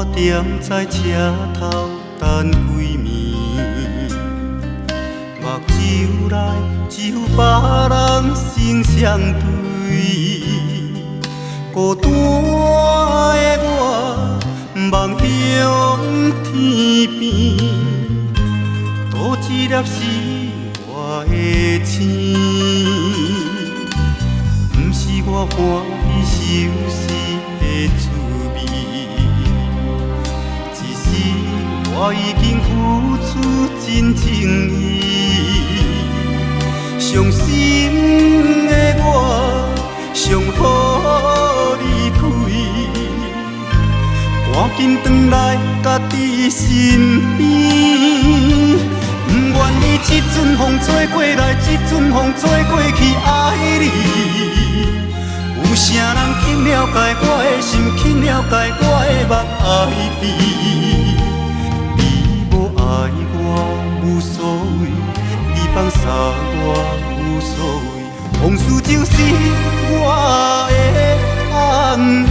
我踮在车头等几暝，目睭内只有别人成相对，孤单的我望向天边，多一粒是我的星，不是我欢喜受死的滋味，只是我已经付出真情意，伤心的我上好离开，赶紧回来家己身边。不愿意这阵风吹过来，这阵风吹过去，爱你。有啥人去了解我的心，去了解我的目爱悲？你无爱我无所谓，你放下我无所谓，往事就是我的安慰。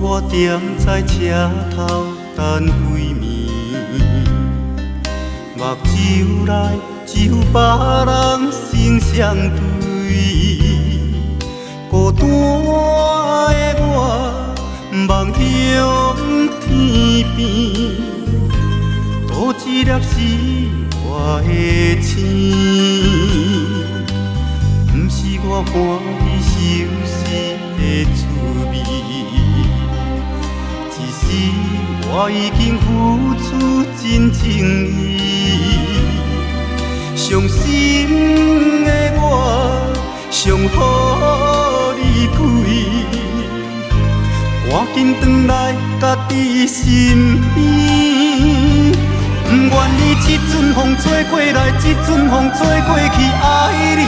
我踮在车头等几暝，目睭内只有别人成相对，孤单的我望向天边，多一粒是我的星，不是我欢喜受死的滋味。我已经付出真情意，伤心的我上好离开，赶紧回来家己身边。不愿意这阵风吹过来，这阵风吹过去，爱你。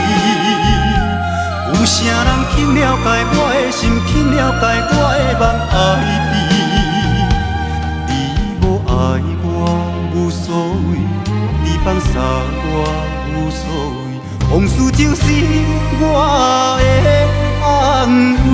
有啥人去了解我的心，去了解我的目爱悲？爱我无所谓，你放下我无所谓，往事就是我的安慰。